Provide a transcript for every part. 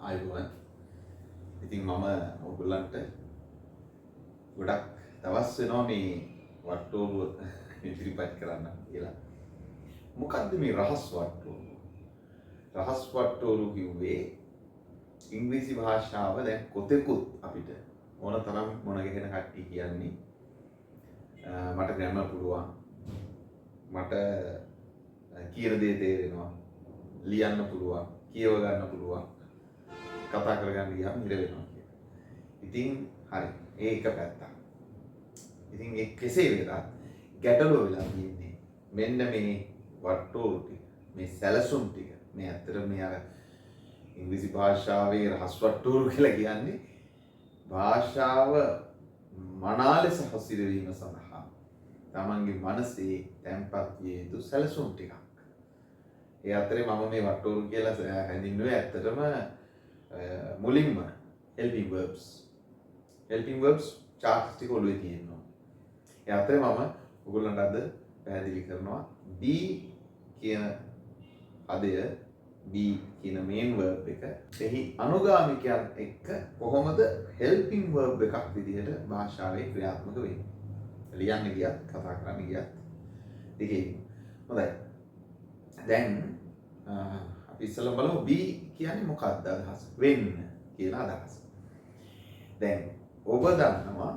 ආයුබෝවන්. ඉතින් මම ඔයගොල්ලන්ට ගොඩක් දවස් වෙනවා මේ වට්ටෝරුව ඉදිරිපත් කරන්න කියලා. මොකද්ද මේ රහස් වට්ටෝරුව? රහස් වට්ටෝරුව කිව්වේ ඉංග්‍රීසි භාෂාව දැන් කොතෙකුත් අපිට ඕන තරම් මොන ගැහෙන කට්ටිය කියන්නේ මට ග්‍රැමර් පුළුවන්. මට කියන දේ තේරෙනවා. ලියන්න පුළුවන්. කියව ගන්න පුළුවන්. කතා කරගන්න ගියාම ඉර වෙනවා කියලා. ඉතින් හරි. ඒක පැත්තක්. ඉතින් ඒ කෙසේ වෙතත් ගැටලුව වෙලා තියෙන්නේ මෙන්න මේ වට්ටෝරු ටික, මේ සැලසුම් ටික. මේ ඇත්තට මේ අර ඉංග්‍රීසි භාෂාවේ රහස් වට්ටෝරු කියලා කියන්නේ භාෂාව මනා ලෙස හසුරවීම සඳහා තමන්ගේ මනසේ තැන්පත් විය යුතු සැලසුම් ටිකක්. ඒ අතරේ මම මේ වට්ටෝරු කියලා හැඳින්වුවේ ඇත්තටම මුලින්ම helping verbs charts ටික ඔළුවේ තියෙනවා. ඒ අතරේ මම ඔයගොල්ලන්ට අද පැහැදිලි කරනවා be කියන පදය be කියන main verb එක එහි අනුගාමිකයන් එක්ක කොහොමද helping verb එකක් විදිහට භාෂාවේ ක්‍රියාත්මක වෙන්නේ. ලියන්න ගියත් කතා කරන්න ගියත් දෙකේම. හොඳයි. දැන් අපි ඉස්සෙල්ලා බලමු be කියන්නේ මොකක්ද අදහස? වෙන්න කියන අදහස. දැන් ඔබ දන්නවා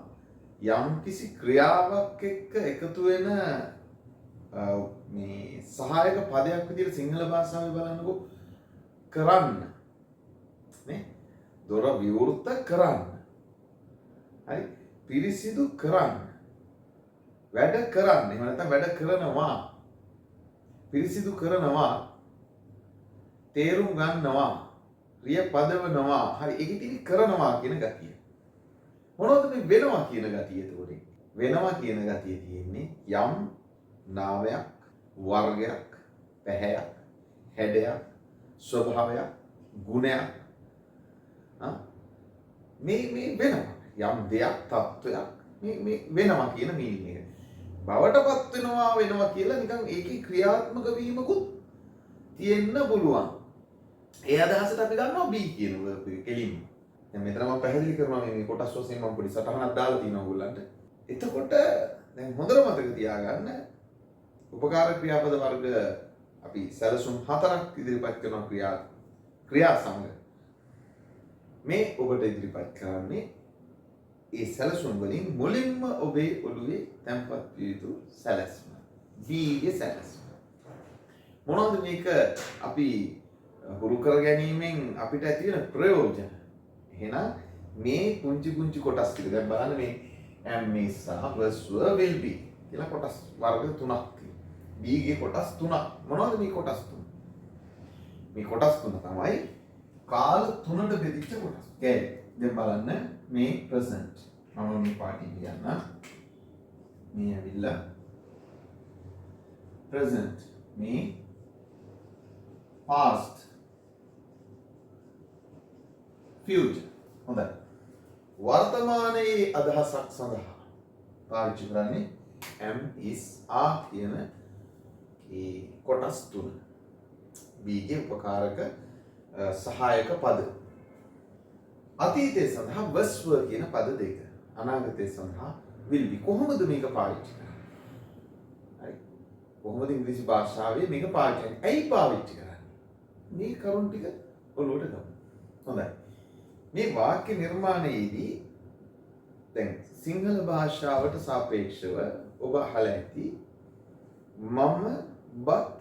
යම්කිසි ක්‍රියාවක් එක්ක එකතු වෙන මේ සහායක පදයක් විදිහට සිංහල භාෂාවේ බලන්නකො කරන්න. නේ? දොර විවෘත කරන්න. හරි? පිරිසිදු කරන්න. වැඩ කරන්න. එහෙම නැත්නම් වැඩ කරනවා. පිරිසිදු කරනවා. තේරුම් ගන්නවා. ක්‍රියා පදවනවා. හරි. ඒකේ තියෙන කරනවා කියන ගතිය. මොනවද මේ වෙනවා කියන ගතිය එතකොට? වෙනවා කියන ගතිය තියෙන්නේ යම් නාමයක්, වර්ගයක්, පැහැයක්, හැඩයක්, ස්වභාවයක්, ගුණයක්. මේ වෙනවා. යම් දෙයක්, තත්වයක් මේ වෙනවා කියන මීනින් එක. බවටපත් වෙනවා කියලා නිකන් ඒකේ ක්‍රියාත්මක වීමකුත් තියෙන්න පුළුවන්. ඒ අදහසට අපි ගන්නවා be කියන verb එක කෙලින්ම. දැන් මෙතන මම පැහැදිලි කරනවා මේ කොටස් වශයෙන් මම පොඩි සටහනක් දාලා තියෙනවා ඔයගොල්ලන්ට. එතකොට දැන් හොඳට මතක තියාගන්න උපකාර ක්‍රියාපද වර්ග අපි සැලසුම් 4ක් ඉදිරිපත් කරන ක්‍රියා සංග. මේ ඔබට ඉදිරිපත් කරන්නේ ඒ සැලසුම් වලින් මුලින්ම ඔබේ ඔළුවේ තැන්පත් විය යුතු සැලැස්ම. be සැලැස්ම. මොනවද මේක අපි හුරු කර ගැනීමෙන් අපිට ඇති වෙන ප්‍රයෝජන? එහෙනම් මේ පුංචි කොටස් ටික දැන් බලන්න මේ am is සහ was were will be කියලා කොටස් වර්ග තුනක් තියෙනවා. be ගේ කොටස් තුනක්. මොනවද මේ කොටස් තුන? මේ කොටස් තුන තමයි කාල තුනට බෙදිච්ච කොටස්. දැන් බලන්න මේ present. මම මේ පාටි කියන්න. මේ ඇවිල්ලා present. මේ past. future. හොඳයි. වර්තමානයේ අදහසක් සඳහා පාවිච්චි කරන්නේ am is are කියන ඒ කොටස් තුන. be ගේ උපකාරක සහායක පද. අතීතයේ සඳහා was were කියන පද දෙක. අනාගතයේ සඳහා will be. කොහොමද මේක පාවිච්චි කරන්නේ? හරි. කොහොමද ඉංග්‍රීසි භාෂාවේ මේක පාවිච්චි කරන්නේ? ඇයි පාවිච්චි කරන්නේ? මේ කරුණු ටික ඔළුවට ගමු. හොඳයි. මේ වාක්‍ය නිර්මාණයේදී දැන් සිංහල භාෂාවට සාපේක්ෂව ඔබ අහලා ඇති මම බත්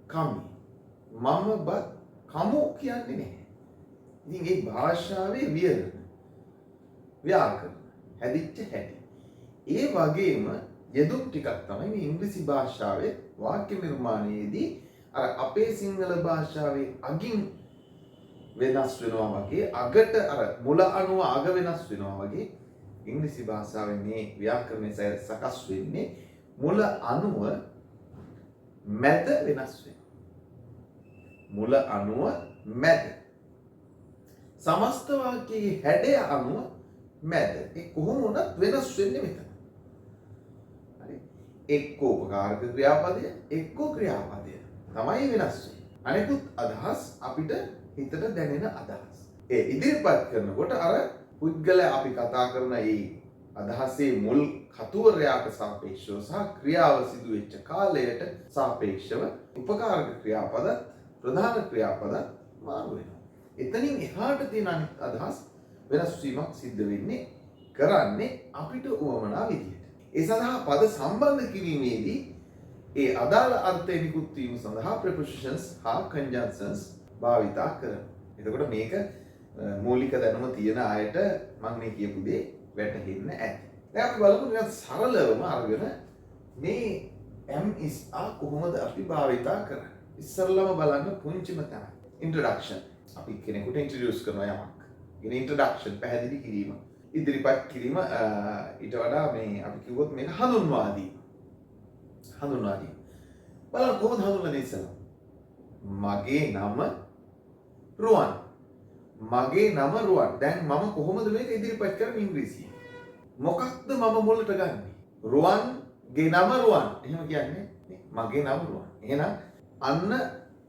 කමි. මම බත් කමු කියන්නේ නැහැ. ඉතින් මේ භාෂාවේ වියරණ ව්‍යාකරණ හැදිච්ච හැටි. ඒ වගේම යෙදුම් ටිකක් තමයි මේ ඉංග්‍රීසි භාෂාවේ වාක්‍ය නිර්මාණයේදී අර අපේ සිංහල භාෂාවේ අගින් වෙනස් වෙනවා වගේ අගට අර මුල අණුව අග වෙනස් වෙනවා වගේ ඉංග්‍රීසි භාෂාවේ මේ ව්‍යාකරණය සකස් වෙන්නේ මුල අණුව මැද වෙනස් වෙනවා. මුල අණුව මැද. සමස්ත වාක්‍යයේ හැඩය අණුව මැද. ඒ කොහොම වුණත් වෙනස් වෙන්නේ මෙතන. හරි. එක්කෝ උපකාරක ක්‍රියාපදය එක්කෝ ක්‍රියාපදය තමයි වෙනස් වෙන්නේ. අනිකුත් අදහස් අපිට හිතට දැනෙන අදහස්. ඒ ඉදිරිපත් කරනකොට අර පුද්ගලයා අපි කතා කරන ඒ අදහසේ මුල් කතුවරයාට සාපේක්ෂව සහ ක්‍රියාව සිදු වෙච්ච කාලයට සාපේක්ෂව උපකාරක ක්‍රියාපද ප්‍රධාන ක්‍රියාපද මාරු වෙනවා. එතනින් එහාට තියෙන අනිත් අදහස් වෙනස් වීමක් සිද්ධ වෙන්නේ කරන්නේ අපිට උවමනා විදිහට. ඒ සඳහා පද සම්බන්ධ කිරීමේදී ඒ අදාළ අර්ථය නිකුත් වීම සඳහා prepositions හා conjunctions භාවිතා කරනවා. එතකොට මේක මූලික දැනුම තියෙන අයට මම මේ කියපු දේ වැටහෙන්න ඇති. දැන් අපි බලමු නිකන් සරලවම අරගෙන මේ am is are කොහොමද අපි භාවිතා කරන්නේ. ඉස්සරලම බලන්න පුංචිම තැන. introduction. අපි කෙනෙකුට introduce කරනවා යමක්. ඉතින් introduction පැහැදිලි කිරීම. ඉදිරිපත් කිරීම ඊට වඩා මේ අපි කිව්වොත් මේක හඳුන්වා දීම. හඳුන්වා දීම. බලන්න කොහොමද හඳුන්වන්නේ ඉස්සරලා. මගේ නම රුවන්. මගේ නම රුවන්. දැන් මම කොහොමද මේක ඉදිරිපත් කරන්නේ ඉංග්‍රීසියෙන්? මොකක්ද මම මුලට ගන්නෙ? රුවන්ගේ නම රුවන්. එහෙම කියන්නේ මගේ නම රුවන්. එහෙනම් අන්න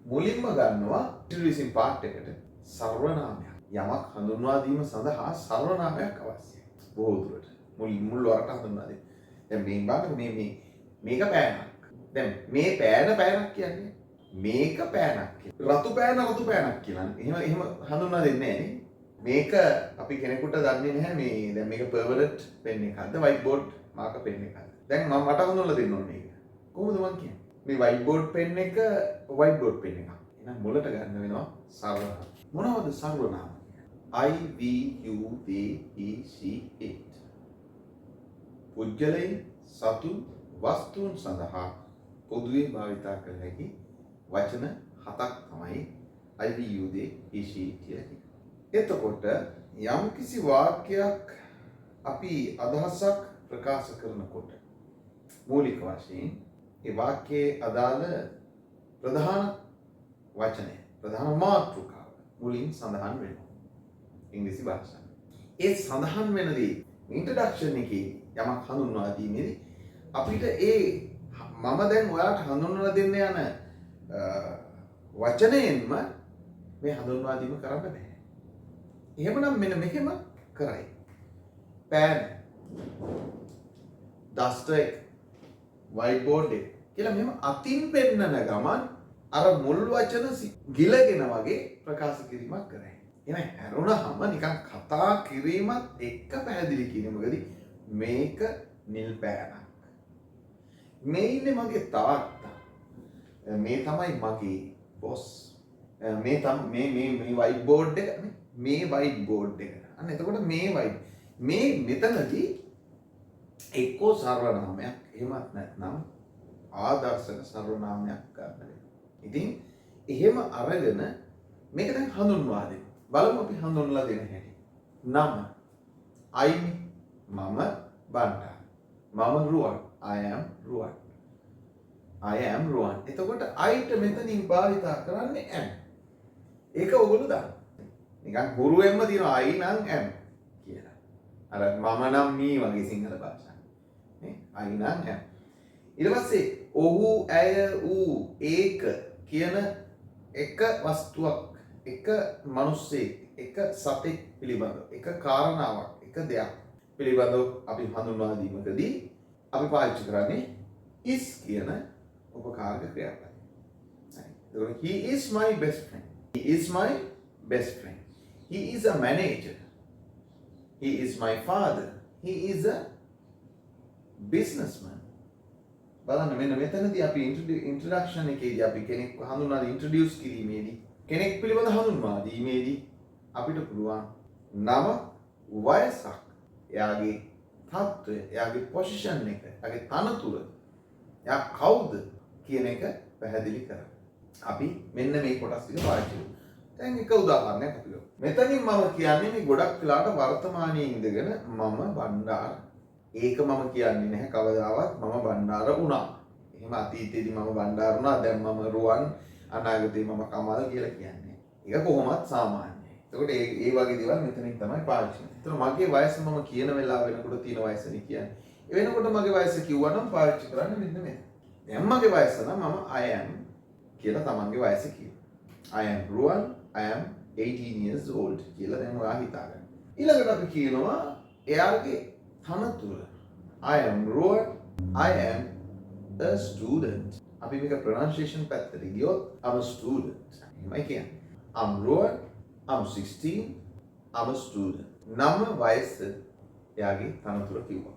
මුලින්ම ගන්නවා ඉන්ට්‍රොඩියුසින් පාර්ට් එකට සර්වනාමයක්. යමක් හඳුන්වා දීම සඳහා සර්වනාමයක් අවශ්‍යයි. බොහෝ දුරට මුල් වරට හඳුන්වා දෙන්න. දැන් මේ බලන්න මේක පෑනක්. දැන් මේ පෑනක් කියන්නේ මේක පෑනක් කියලා. රතු පෑනක් කියලා. එහෙම හඳුන්වා දෙන්නේ නැහැ නේ. මේක අපි කෙනෙකුට දන්නේ නැහැ මේ දැන් මේක පර්මනන්ට් පෙන් එකක්ද වයිට් බෝඩ් මාකර් පෙන් එකක්ද. දැන් මම මට හඳුන්වලා දෙන්න ඕනේ මේක. කොහොමද මම කියන්නේ? මේ වයිට් බෝඩ් පෙන් එක වයිට් බෝඩ් පෙන් එකක්. එහෙනම් මුලට ගන්න වෙනවා සර්වනාම. මොනවද සර්වනාම? I V U D E C H. පුද්ගලයන් සතුන් වස්තුන් සඳහා පොදුවේ භාවිතා කළ හැකි වචන 7ක් තමයි I V U D E C H. එතකොට යම්කිසි වාක්‍යයක් අපි අදහසක් ප්‍රකාශ කරනකොට මූලික වශයෙන් ඒ වාක්‍යයේ අදාළ ප්‍රධාන වචනය ප්‍රධාන මාතෘකාව මුලින් සඳහන් වෙනවා ඉංග්‍රීසි භාෂාවෙන්. ඒ සඳහන් වෙන දේ ඉන්ට්‍රොඩක්ෂන් එකේ යමක් හඳුන්වා දීමේදී අපිට ඒ මම දැන් ඔයාලට හඳුන්වලා දෙන්න යන වචනයෙන්ම මේ හඳුන්වා දීම කරන්න බෑ. එහෙමනම් මෙන්න මෙහෙම කරයි. පෑන්, ඩස්ටර් එක, වයිට් බෝඩ් එක කියලා මෙහෙම අතින් පෙන්නන ගමන් අර මුල් වචන ගිලගෙන වගේ ප්‍රකාශ කිරීමක් කරයි. එහෙනම් ඇරුණාම නිකන් කතා කිරීමත් එක්ක පැහැදිලි කිරීමකදී මේක නිල් පෑනක්. මේ ඉන්නේ මගේ තාත්තා. මේ තමයි මගේ බොස්. මේ වයිට් බෝඩ් එක මේ වයිට් බෝඩ් එක. අන්න එතකොට මේ වයිට් මේ මෙතනදී එක්කෝ සර්වනාමයක් එහෙමත් නැත්නම් ආදර්ශක සර්වනාමයක් ගන්න. ඉතින් එහෙම අරගෙන මේක දැන් හඳුන්වා දෙන්න. බලමු අපි හඳුන්වලා දෙන හැටි. නම I මම බණ්ඩාර. මම රුවන්. I am Ruwan. I am රුවන්. එතකොට Iට මෙතනින් භාවිතා කරන්නේ am. ඒක ඔයගොල්ලෝ දන්න. නිකන් හුරුවෙන්ම තියෙනවා I නම් am කියලා. අර මම නම් මී වගේ සිංහල භාෂාවේ. නේ? I නම් am. ඊට පස්සේ ඔහු ඇය ඌ ඒක කියන එක වස්තුවක් එක මිනිස්සෙක් එක සතෙක් පිළිබඳව එක කාරණාවක් එක දෙයක් පිළිබඳව අපි හඳුන්වා දීමකදී අපි පාවිච්චි කරන්නේ is කියන උපකාරක ක්‍රියාපදය. හරි. He is my best friend. He is my best friend. He is a manager. He is my father. He is a businessman. බලන්න මෙන්න මෙතනදී අපි ඉන්ට්‍රොඩක්ෂන් එකේදී අපි කෙනෙක් හඳුන්වා ඉන්ට්‍රොඩියුස් කිරීමේදී කෙනෙක් පිළිබඳ හඳුන්වා දීමේදී අපිට පුළුවන් නම වයසක් එයාගේ තත්ත්වය එයාගේ පොසිෂන් එක එයාගේ තනතුර එයා කවුද කියන එක පැහැදිලි කරගන්න. අපි මෙන්න මේ කොටස් ටික පාවිච්චි කරමු. දැන් එක උදාහරණයක් අපි ගමු. මෙතනින් මම කියන්නේ මේ ගොඩක් වෙලාවට වර්තමානයේ ඉඳගෙන මම බණ්ඩාර ඒක මම කියන්නේ නැහැ කවදාවත් මම බණ්ඩාර වුණා. එහෙම අතීතයේදී මම බණ්ඩාර වුණා දැන් මම රුවන් අනාගතේ මම කමල් කියලා කියන්නේ. ඒක කොහොමත් සාමාන්‍යයි. එතකොට ඒ වගේ දේවල් මෙතනින් තමයි පාවිච්චි කරන්නේ. එතකොට මගේ වයස මම කියන වෙලාව වෙනකොට තියෙන වයසනේ කියන්නේ. ඒ වෙනකොට මගේ වයස කිව්වනම් පාවිච්චි කරන්නේ මෙන්න මෙතන. දැන් මගේ වයස නම් මම I am කියලා තමන්ගේ වයස කියනවා. I am Ruwan, I am 18 years old කියලා දැන් ඔයා හිතාගන්න. ඊළඟට අපි කියනවා එයාගේ තනතුර. I am Rohan. I am a student. අපි මේක pronunciation පැත්තට ගියොත් I'm a student. එහෙමයි කියන්නේ. I'm Rohan. I'm 16. I'm a student. නම වයස එයාගේ තනතුර කිව්වා.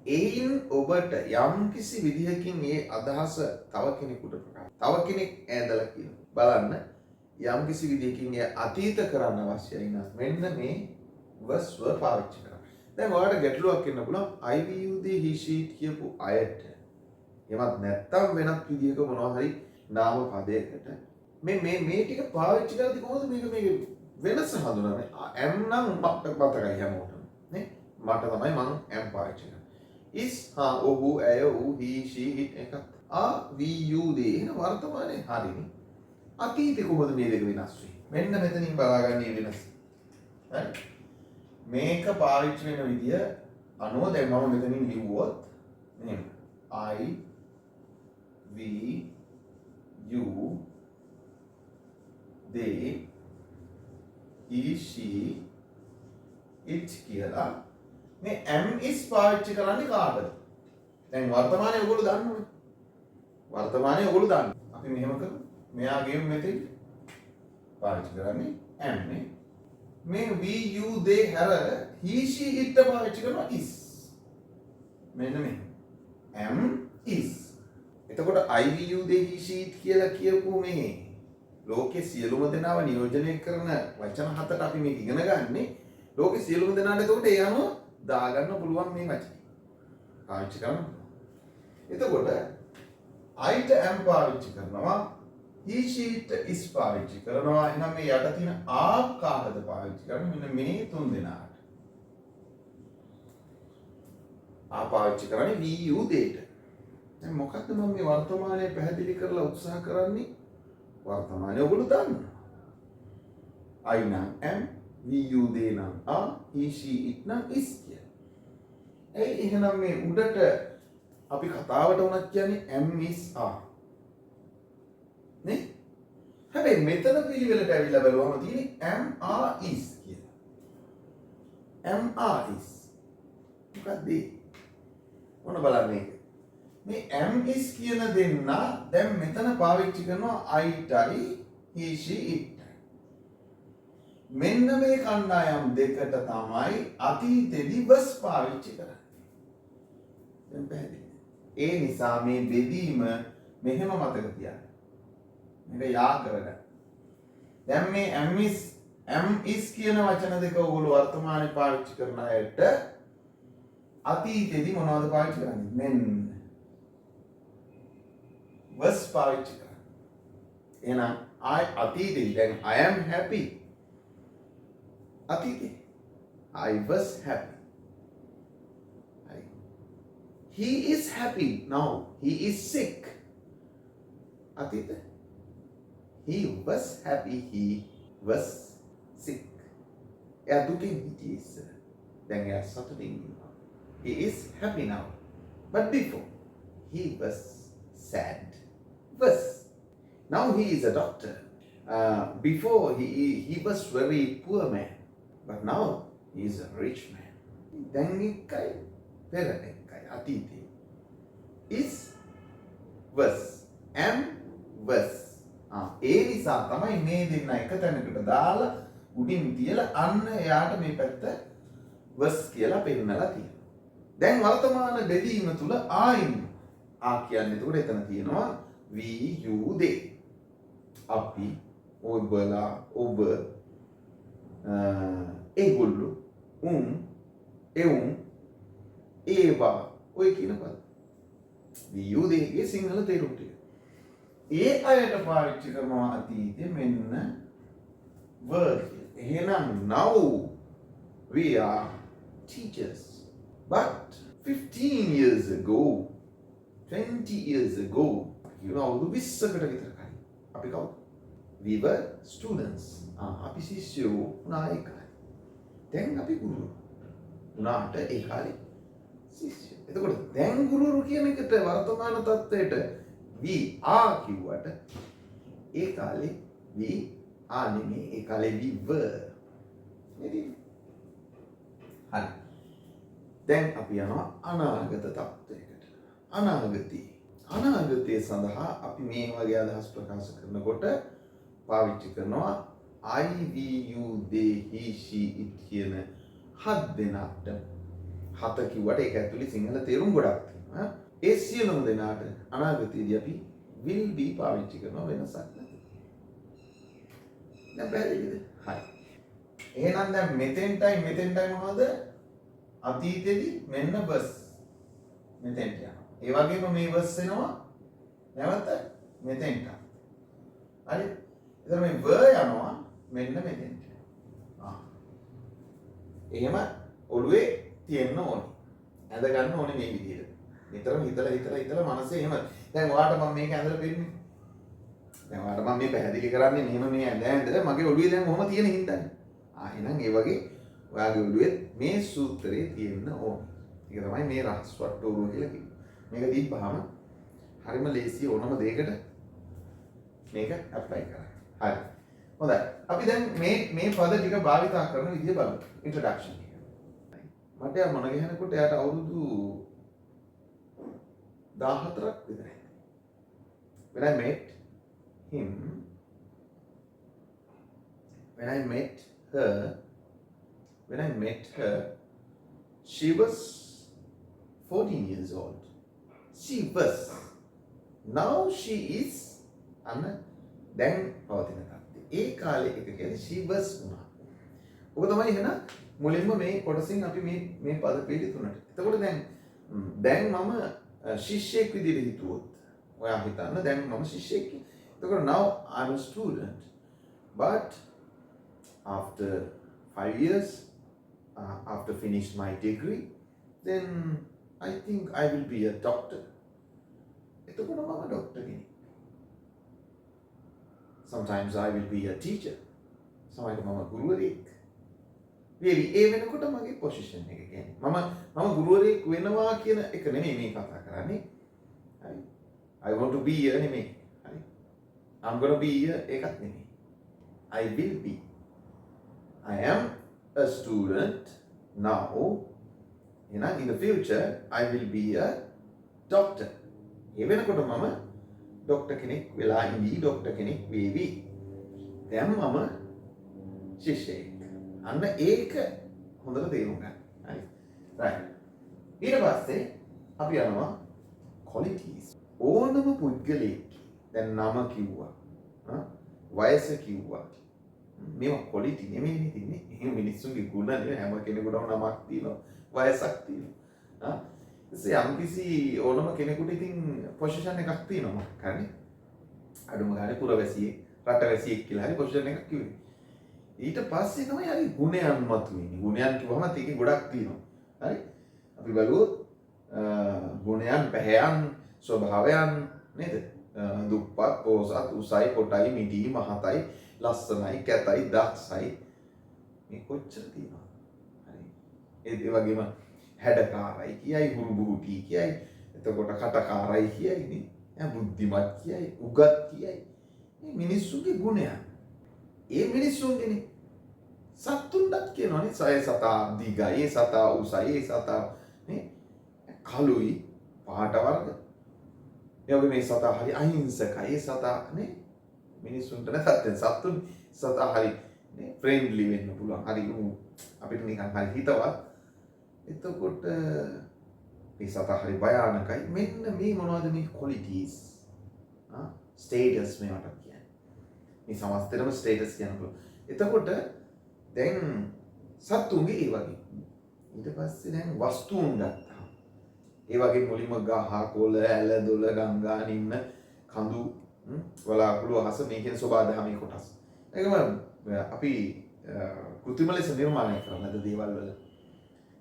එයින් ඔබට යම් කිසි විදිහකින් මේ අදහස තව කෙනෙකුට ප්‍රකාශ. තව කෙනෙක් ඈදලා කියනවා. බලන්න යම් කිසි විදිහකින් ඒ අතීත කරන්න අවශ්‍යයි නම් මෙන්න මේ was were පාවිච්චි කරන්න. දැන් ඔයාලට ගැටලුවක් එන්න පුළුවන් I will the he she කියපු අයට. එමත් නැත්තම් වෙනත් විදිහක මොනවා හරි නාම පදයකට මේ ටික පාවිච්චි කරද්දී කොහොමද මේක වෙනස හඳුනන්නේ? m නම් මට මතකයි හැමෝටම නේ. මට තමයි මම m පාවිච්චි කරන්නේ. is ඔහු ඇය ඌ he she it එකක්. we you they එන වර්තමානයේ හරිනේ. අතීතේ කොහොමද මේ දෙක වෙනස් වෙන්නේ? මෙන්න මෙතනින් බලාගන්න වෙනස. හරි? මේක පාවිච්චි වෙන විදිය අනුව දැන් මම මෙතනින් ලිව්වොත් මෙහෙම I we you they he she it කියලා මේ am is පාවිච්චි කරන්නේ කාටද? දැන් වර්තමානයේ ඔයගොල්ලෝ දන්නවනේ. වර්තමානයේ ඔයගොල්ලෝ දන්න. අපි මෙහෙම කරමු. මෙයාගේම මෙතෙක් පාවිච්චි කරන්නේ am නේ. මේ we you they හැර he she it පාවිච්චි කරනවා is. මෙන්න මේ am is. එතකොට I we you they he she it කියලා කියපු මේ ලෝකේ සියලුම දෙනාව නියෝජනය කරන වචන හතට අපි මේක ඉගෙන ගන්නේ. ලෝකේ සියලුම දෙනාට එතකොට ඒ අනුව දාගන්න පුළුවන් මේ වචනේ. පාවිච්චි කරන්න. එතකොට I ට am පාවිච්චි කරනවා. he she it is පාවිච්චි කරනවා. එහෙනම් මේ යට තියෙන ආකාරද පාවිච්චි කරන්නේ මෙන්න මේ තුන් දෙනාට. පාවිච්චි කරන්නේ we you they ට. දැන් මොකක්ද මම මේ වර්තමානයේ පැහැදිලි කරලා උත්සාහ කරන්නේ? වර්තමානයේ ඔයගොල්ලෝ දන්නවා. I නම් am, we you they නම් are, he she it නම් is කියලා. එහෙනම් මේ උඩට අපි කතාවට උනත් කියන්නේ am is are. නේ? හැබැයි මෙතන පිළිවෙලට ඇවිල්ලා බලුවම තියෙන්නේ am are is කියලා. am are is. මොකක්ද? මොන බලන්නේ? මේ am is කියන දෙන්න දැන් මෙතන පාවිච්චි කරනවා I tie he she it. මෙන්න මේ කණ්ඩායම් දෙකට තමයි අතීතෙදි was පාවිච්චි කරන්නේ. දැන් පැහැදිලි. ඒ නිසා මේ බෙදීම මෙහෙම මතක තියාගන්න. මේක යා කරගන්න. දැන් මේ am is කියන වචන දෙක ඔයගොල්ලෝ වර්තමානයේ පාවිච්චි කරන අයට අතීතෙදි මොනවද පාවිච්චි කරන්නේ? මෙන්න was පාවිච්චි කරන්නේ. එහෙනම් අතීතෙදි දැන් I am happy. අතීතේ I was happy. He is happy now. He is sick. අතීතේ he was happy. He was sick. එයා දුකින් හිටියේ ඉස්සර. දැන් එයා සතුටින් ඉන්නවා. He is happy now. But before he was sad. Was. Now he is a doctor. Before he was very poor man. But now he is a rich man. දැන් එකයි පෙර එකයි අතීතේ. Is was am was. ඒ නිසා තමයි මේ දෙන්න එක තැනකට දාලා උඩින් තියලා අන්න එයාට මේ පැත්ත was කියලා පෙන්නලා තියෙනවා. දැන් වර්තමාන බෙදීම තුල ආයින් කියන්නේ එතකොට එතන තියෙනවා we you they. අපි ඔයබලා ඔබ ඒගොල්ලෝ එවුන් ඒවා ඔය කියන පද. we you they ගේ සිංහල තේරුම ටික. ඒ අයට පාවිච්චි කරනවා අතීතේ මෙන්න were කියලා. එහෙනම් now we are teachers. But 15 years ago, 20 years ago, අවුරුදු 20කට විතර කලින් අපි කවුද? We were students. අපි ශිෂ්‍යයෝ වුණා ඒ කාලේ. දැන් අපි ගුරුවරු. වුණාට ඒ කාලේ ශිෂ්‍යයෝ. එතකොට දැන් ගුරුවරු කියන එකට වර්තමාන තත්ත්වයට we are කිව්වට ඒ කාලේ we නෙමෙයි ඒ කාලේ were. නේද? හරි. දැන් අපි යනවා අනාගත තත්ත්වයකට. අනාගතයේ සඳහා අපි මේ වගේ අදහස් ප්‍රකාශ කරනකොට පාවිච්චි කරනවා I, we, you, they, he, she, it කියන 7 දෙනාට. 7 කිව්වට ඒක ඇතුලේ සිංහල තේරුම් ගොඩක් තියෙනවා. ඒ සියලුම දෙනාට අනාගතයේදී අපි will be පාවිච්චි කරනවා වෙනසක් නැති. දැන් පැහැදිලිද? හරි. එහෙනම් දැන් මෙතෙන්ටයි මොනවද? අතීතෙදී මෙන්න බස් මෙතෙන්ට යනවා. ඒ වගේම මේ බස් එනවා නැවත මෙතෙන්ට. හරි. එතන මේ වර් යනවා මෙන්න මෙතෙන්ට. එහෙම ඔළුවේ තියෙන්න ඕනේ. ඇඳ ගන්න ඕනේ මේ විදිහට. නිතරම හිතලා මනසේ එහෙම. දැන් ඔයාලට මම මේක ඇඳලා දෙන්නේ. දැන් ඔයාලට මම මේ පැහැදිලි කරන්නේ මෙහෙම මේ ඇඳ මගේ ඔළුවේ දැන් කොහොම තියෙන හින්දානේ. එහෙනම් ඒ වගේ ඔයාගේ ඔළුවේ මේ සූත්‍රයේ තියෙන්න ඕනේ. ඒක තමයි මේ රහස් වට්ටෝරුව කියලා කියන්නේ. මේක දීපහම හරිම ලේසි ඕනම දෙයකට මේක ඇප්ලයි කරන්න. හරි. හොඳයි. අපි දැන් මේ පද ටික භාවිතා කරන විදිය බලමු. ඉන්ට්‍රොඩක්ෂන් එක. මට යා මොන ගහනකොට එයාට අවුරුදු 14ක් විතරයි. When I met her, she was 14 years old. Now she is දැන් පවතින තත්ත්වය. ඒ කාලේ එක කියන්නේ she was වුණා. ඔක තමයි එහෙනම් මුලින්ම මේ කොටසින් අපි මේ පද පිළි තුනට. එතකොට දැන් මම ශිෂ්‍යෙක් විදිහට හිතුවොත් ඔයා හිතන්න දැන් මම ශිෂ්‍යෙක්. එතකොට now I'm a student. But after 5 years, after finish my degree, then I think I will be a doctor. එතකොට මම ડોක්ටර් කෙනෙක්. Sometimes I will be a teacher. සමහරවිට මම ගුරුවරයෙක්. ඒ වෙනකොට මගේ පොසිෂන් එක කියන්නේ මම ගුරුවරයෙක් වෙනවා කියන එක නෙමෙයි මේ කතා කරන්නේ. හරි. I want to be a නෙමෙයි. හරි. I'm going to be a එකක් නෙමෙයි. I will be. I am a student now. In the future, I will be a doctor. ඒ වෙනකොට මම ડોක්ටර් කෙනෙක් වෙලා ඉඳී ડોක්ටර් කෙනෙක් වේවි. දැන් මම ශිෂ්‍යෙක්. අන්න ඒක හොඳට තේරුම් ගන්න. හරි. right. ඊට පස්සේ අපි යනවා qualities. ඕනම පුද්ගලයෙක් දැන් නම කිව්වා. වයස කිව්වා. මේවා quality නෙමෙයි තින්නේ. එහෙම මිනිස්සුන්ගේ ගුණ නෙවෙයි හැම කෙනෙකුටම නමක් තියෙනවා. වයසක් තියෙනවා. යම්කිසි ඕනම කෙනෙකුට ඉතින් පොසිෂන් එකක් තියෙනවා. හරි. අඩුම ගානේ පුරවැසියෙක්, රටවැසියෙක් කියලා හරි පොසිෂන් එකක් කිව්වේ. ඊට පස්සේ තමයි හරි ගුණයන් මතුවෙන්නේ. ගුණයන් කිව්වම ඒකේ ගොඩක් තියෙනවා. හරි. අපි බලුවොත් ගුණයන්, පැහැයන්, ස්වභාවයන් නේද? දුප්පත්, පොසත්, උසයි, කොටයි, මිටි, මහතයි, ලස්සනයි, කැතයි, දක්ෂයි. මේ කොච්චර තියෙනවද? හරි. ඒ වගේම හැඩකාරයි කියයි, හුරුබුහුටි කියයි, එතකොට කටකාරයි කියයි නේ. බුද්ධිමත් කියයි, උගත් කියයි. මේ මිනිස්සුගේ ගුණයන්. ඒ මිනිස්සුන්ගේනේ සත්තුන්ටත් කියනවනේ සය සතා දිගයි, සතා උසයි, සතා නේ කළුයි, පහට වර්ග. ඒ වගේ මේ සතා හරි අහිංසකයි, සතා නේ මිනිස්සුන්ට නැත්නම් සත්තුන් සතා හරි නේ ෆ්‍රෙන්ඩ්ලි වෙන්න පුළුවන්. හරි අපිට නිකන් හරි හිතවත්. එතකොට මේ සතා හරි භයානකයි. මෙන්න මේ මොනවද මේ qualities? ස්ටේටස් මේවට කියන්නේ. මේ සමස්තෙරම ස්ටේටස් කියනකොට. එතකොට දැන් සත්තුන්ගේ ඒ වගේ. ඊට පස්සේ දැන් වස්තුන් ගත්තා. ඒ වගේ මුලින්ම ගහ, කොළ, ඇල, දොළ, ගංගා, නිම්න, කඳු, වලාකුළු, අහස මේ කියන සෝබා දහමේ කොටස්. ඒකම අපි කෘත්‍රිම ලෙස නිර්මාණය කරන ලද දේවල් වල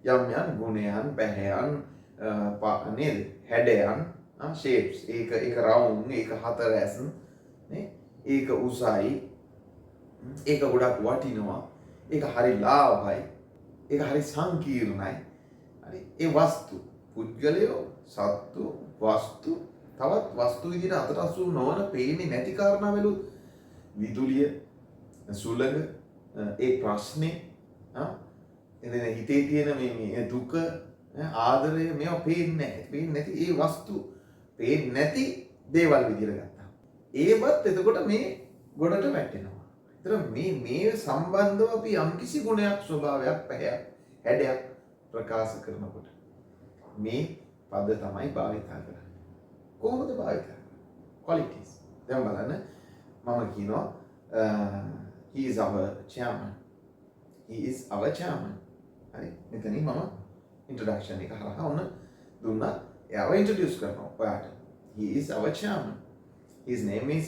යම් ගුණයන්, පැහැයන්, නේද? හැඩයන්, shapes. ඒක round, ඒක හතරැස්, නේ? ඒක උසයි. ඒක ගොඩක් වටිනවා. ඒක හරි ලාභයි. ඒක හරි සංකීර්ණයි. හරි. ඒ වස්තු, පුද්ගලයෝ, සත්තු, වස්තු, තවත් වස්තු විදිහට අතට අසු නොවන පේන්නේ නැති කාරණාවලු විදුලිය, සුළඟ ඒ ප්‍රශ්නේ එතන හිතේ තියෙන මේ දුක ආදරය මේවා පේන්නේ නැහැ. පේන්නේ නැති ඒ වස්තු පේන්නේ නැති දේවල් විදිහට ගත්තා. ඒවත් එතකොට මේ ගොඩට වැටෙනවා. ඒතර මේ සම්බන්ධව අපි යම්කිසි ගුණයක් ස්වභාවයක් පැහැයක් හැඩයක් ප්‍රකාශ කරනකොට මේ පද තමයි භාවිතා කරන්නේ. කොහොමද භාවිතා කරන්නේ? qualities. දැන් බලන්න මම කියනවා he is our chairman. He is our chairman. හරි. මෙතනින් මම introduction එක හරහා ඔන්න දුන්නා. එයාව introduce කරනවා ඔයාට. He is our chairman. His name is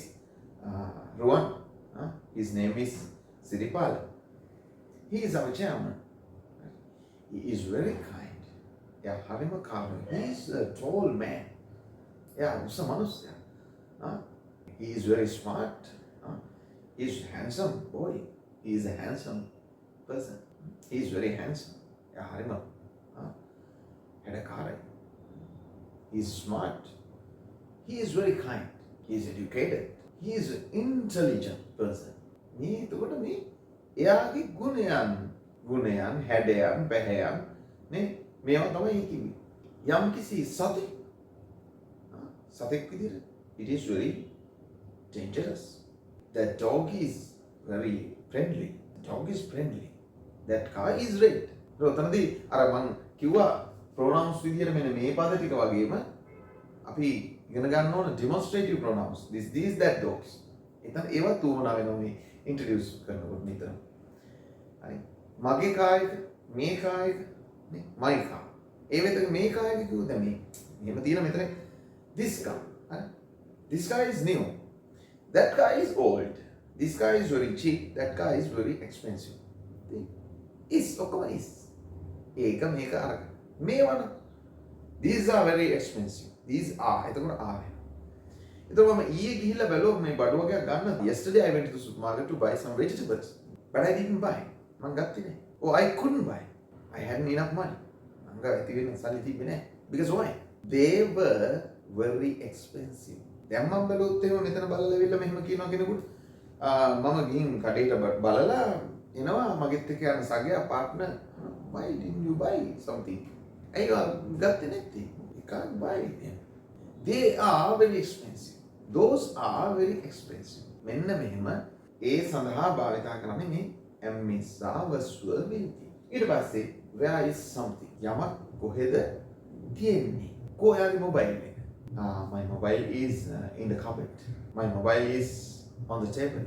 Ruwan. His name is Siripala. He is our chairman. He is very kind. Yeah, Harima Karu. He is a tall man. Yeah, usa manusya. He is very smart. He is handsome boy. He is a handsome person. He is very handsome. Yeah, Harima. Hedakara. He is smart. He is very kind. He is educated. He is an intelligent person. මේ එතකොට මේ එයාගේ ගුණයන් හැඩයන් පැහැයන් නේ මේවා තමයි කිව්වේ. යම්කිසි සතෙක් විදිහට it is very dangerous. That dog is very friendly. Dog is friendly. That car is red. ඔතනදී අර මං කිව්වා pronouns විදිහට මෙන්න මේ පද ටික වගේම අපි ඉගෙන ගන්න ඕන demonstrative pronouns. These that dogs. එතන ඒවත් උවමනා වෙනවා මේ introduce කරනකොට නිතරම. හරි. මගේ කායක මේ කායක නේ my car. ඒ වෙතක මේ කායක කිව්වද මේ මෙහෙම තියෙන මෙතන this car. හරි. This car is new. That car is old. This car is very cheap. That car is very expensive. Is ඔක්කොම is. ඒක මේක අරක. මේවන these are very expensive. These are එතකොට are. එතකොට මම ඊයේ ගිහිල්ලා බැලුවා මේ බඩු වර්ගයක් ගන්න. Yesterday I went to the supermarket to buy some vegetables. But I didn't buy. මං ගත්තේ නැහැ. Oh, I couldn't buy. I hadn't enough money. මං ගාව ඇති වෙන සල්ලි තිබ්බේ නැහැ. Because why? They were very expensive. දැන් මම බැලුවොත් එහෙම මෙතන බලලා ඉවිල්ලා මෙහෙම කියනවා කෙනෙකුට මම ගිහින් කඩේට බලලා එනවා මගෙත් එක්ක යන සගයා partner why didn't you buy something? I ගත්තේ නැත්තේ. You can't buy them. They are very expensive. Those are very expensive. මෙන්න මෙහෙම ඒ සඳහා භාවිතා කරන්නේ මේ එම්මිසා වස්තුව වෙන්නේ. ඊට පස්සේ where is something? යමක් කොහෙද තියෙන්නේ? කොහේ මොබයිල් එක? My mobile is in the cupboard. My mobile is on the table.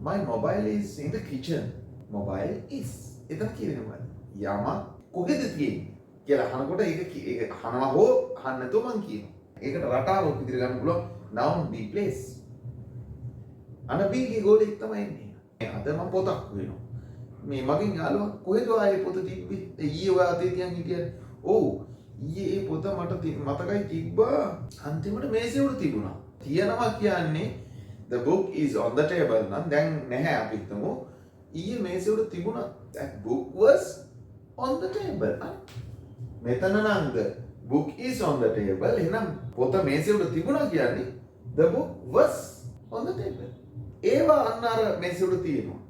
My mobile is in the kitchen. Mobile is. එතන කියන්නේ මොකද්ද? යමක් කොහෙද තියෙන්නේ? කියලා අහනකොට ඒක අහනවා හෝ අහන්න නැතුව මං කියනවා. ඒකට රටාවක් විදිහට ගන්න පුළුවන් noun be place. අන B ගේ ගෝලෙක් තමයි ඉන්නේ. අද මම පොතක් වෙනවා. මේ මගෙන් යාළුවා කොහෙද ආයේ පොත තිබ්බේ? ඊයේ ඔය අතේ තියන් හිටියනේ. ඔව්. ඊයේ ඒ පොත මට මතකයි තිබ්බා. අන්තිමට මේසෙ උඩ තිබුණා. තියනවා කියන්නේ the book is on the table නම් දැන් නැහැ අපි හිතමු. ඊයේ මේසෙ උඩ තිබුණා. That book was on the table. මෙතන නම් the book is on the table. එහෙනම් පොත මේසෙ උඩ තිබුණා කියන්නේ the book was on the table. ඒවා අන්න අර මේසෙ උඩ තියෙනවා.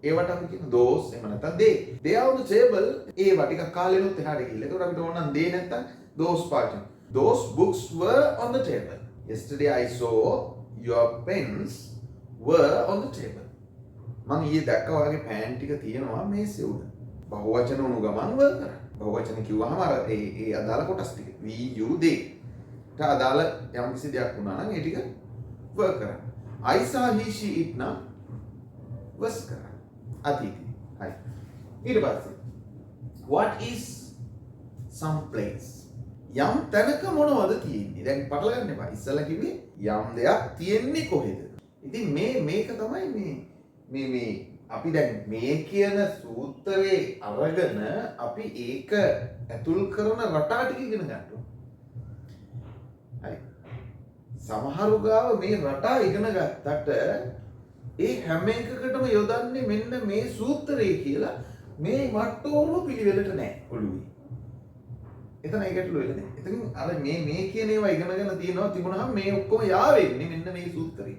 ඒවට අපි කියන those එහෙම නැත්නම් they are on the table. ඒවා ටිකක් කාලෙනුත් එහාට ගිහිල්ලා. ඒකට අපිට ඕන නම් they නැත්නම් those part. Those books were on the table. Yesterday I saw your pens were on the table. මම ඊයේ දැක්කා වගේ පෑන් ටික තියෙනවා මේසෙ උඩ. බහුවචන උණු ගමන් වර් කරා. බහුවචන කිව්වහම අර ඒ අදාළ කොටස් ටික we you they ට අදාළ යම් කිසි දෙයක් වුණා නම් ඒ ටික වර් කරා. I saw he she it නම් was කරා. අතීතේ. හරි. ඊට පස්සේ what is some place? යම් තැනක මොනවද තියෙන්නේ? දැන් පටල ගන්න එපා. ඉස්සලා කිව්වේ යම් දෙයක් තියෙන්නේ කොහෙද? ඉතින් මේක තමයි මේ අපි දැන් මේ කියන සූත්‍රයේ අරගෙන අපි ඒක ඇතුල් කරන රටා ටික ඉගෙන ගන්න ඕනේ. හරි. සමහරු ගාව මේ රටා ඉගෙන ගත්තට ඒ හැම එකකටම යොදන්නේ මෙන්න මේ සූත්‍රය කියලා මේ මට්ටෝම පිළිවෙලට නැහැ ඔළුවේ. එතන ඒකට ලොයිල නැහැ. එතනින් අර මේ කියන ඒවා ඉගෙනගෙන තියනවා තිබුණාම මේ ඔක්කොම යාවෙන්නේ මෙන්න මේ සූත්‍රේ.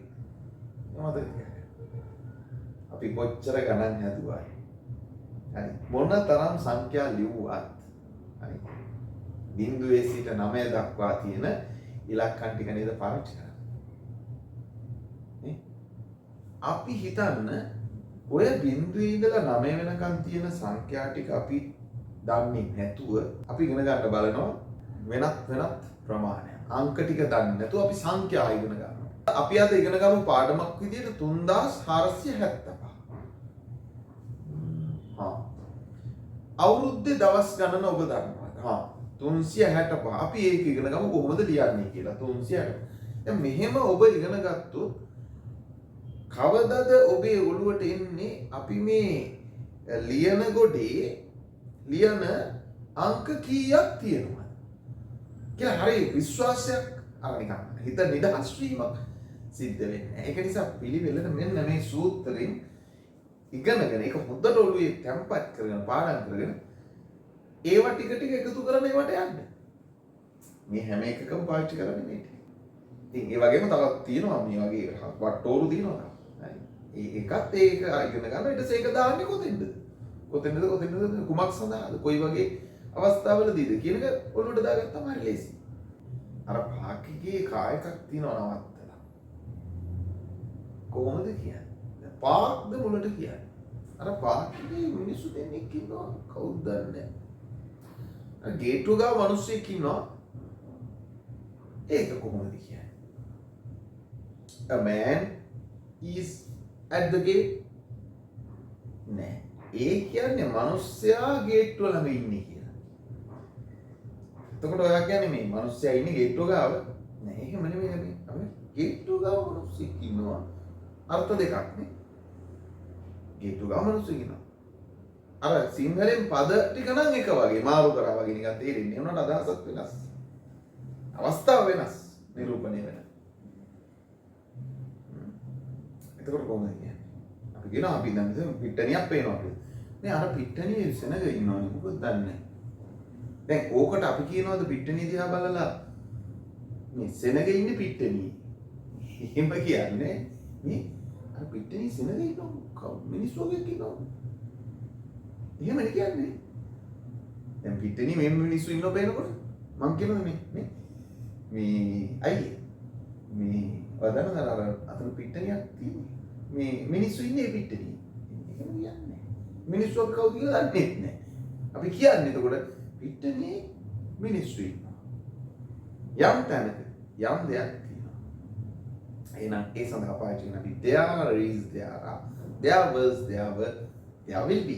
මතකද? අපි කොච්චර ගණන් හැදුවා. හරි. මොන තරම් සංඛ්‍යා ලිව්වත් හරි. බිංදුවේ සිට 9 දක්වා තියෙන ඉලක්කම් ටික නේද පාවිච්චි කරන්නේ. අපි හිතන්න ඔය බිංදුවේ ඉඳලා 9 වෙනකන් තියෙන සංඛ්‍යා ටික අපි දන්නේ නැතුව අපි ඉගෙන ගන්න බලනවා වෙනත් ප්‍රමාණයක්. අංක ටික දන්නේ නැතුව අපි සංඛ්‍යා ඉගෙන ගන්නවා. අපි අද ඉගෙන ගමු පාඩමක් විදිහට 3475. අවුරුද්දේ දවස් ගණන ඔබ දන්නවා. 365. අපි ඒක ඉගෙන ගමු කොහොමද ලියන්නේ කියලා. 365. දැන් මෙහෙම ඔබ ඉගෙන ගත්තොත් කවදද ඔබේ ඔළුවට එන්නේ අපි මේ ලියන ගොඩේ ලියන අංක කීයක් තියෙනවද කියලා හරි විශ්වාසයක් අර නිකන් හිත නිදහස් වීමක් සිද්ධ වෙන්නේ. ඒක නිසා පිළිවෙලට මෙන්න මේ සූත්‍රයෙන් ඉගෙනගෙන ඒක හොඳට ඔළුවේ තැම්පත් කරගෙන පාඩම් කරගෙන ඒවා ටික ටික එකතු කරන ඒවට යන්න. මේ හැම එකකම පාවිච්චි කරන්නේ මේ ටික. ඉතින් ඒ වගේම තවත් තියෙනවා මේ වගේ වට්ටෝරු තියෙනවා. හරි. ඒකත් ඒක ඉගෙන ගන්න ඊට පස්සේ ඒක දාන්නේ කොතෙන්ද? කොතෙන්ද කුමක් සඳහාද? කොයි වගේ අවස්ථාවලදීද කියන එක ඔළුවට දාගත්තාම හරි ලේසි. අර පාකිගේ කායකක් තියෙනවා නවත්තලා. කොහොමද කියන්නේ? පාක්ද මුලට කියන්නේ. අර පාකිගේ මිනිස්සු දෙන්නෙක් ඉන්නවා කවුද දන්නේ. අර ගේට්ටුව ගාව මිනිස්සෙක් ඉන්නවා. ඒක කොහොමද කියන්නේ? A man is at the gate. නෑ. ඒ කියන්නේ මිනිස්සයා ගේට්ටුව ළඟ ඉන්නේ කියලා. එතකොට ඔයා කියන්නේ මේ මිනිස්සයා ඉන්නේ ගේට්ටුව ගාව. නෑ එහෙම නෙමෙයි අපි. අපි ගේට්ටුව ගාව මිනිස්සෙක් ඉන්නවා. අර්ථ දෙකක් නේ. ගේට්ටුව ගාව මිනිස්සෙක් ඉන්නවා. අර සිංහලෙන් පද ටික නම් එක වගේ මාරු කරා වගේ නිකන් තේරෙන්නේ. ඒ වුණාට අදහසක් වෙනස්. අවස්ථාව වෙනස්. නිරූපණය වෙනස්. එතකොට කොහොමද කියන්නේ? අපි කියනවා අපි දැන් පිට්ටනියක් පේනවා අපිට. නේ අර පිට්ටනියේ සෙනග ඉන්නවනේ මොකද දන්නේ නැහැ. දැන් ඕකට අපි කියනවාද පිට්ටනිය දිහා බලලා මේ සෙනග ඉන්නේ පිට්ටනියේ. එහෙම කියන්නේ මේ අර පිට්ටනියේ සෙනග ඉන්නවා මිනිස්සු වගේ ඉන්නවා. එහෙමනේ කියන්නේ. දැන් පිට්ටනියේ මේ මිනිස්සු ඉන්නව පේනකොට මං කියනවා මේ අයියේ මේ වදන අර අතන පිට්ටනියක් තියෙන්නේ. මේ මිනිස්සු ඉන්නේ පිට්ටනියේ. එහෙම කියන්නේ. මිනිස්සු කවුද කියලා දන්නේ නැහැ. අපි කියන්නේ එතකොට පිට්ටනියේ මිනිස්සු ඉන්නවා. යම් තැනක යම් දෙයක් තියෙනවා. එහෙනම් ඒ සඳහා පාවිච්චි කරන අපි there is there are there was there were there will be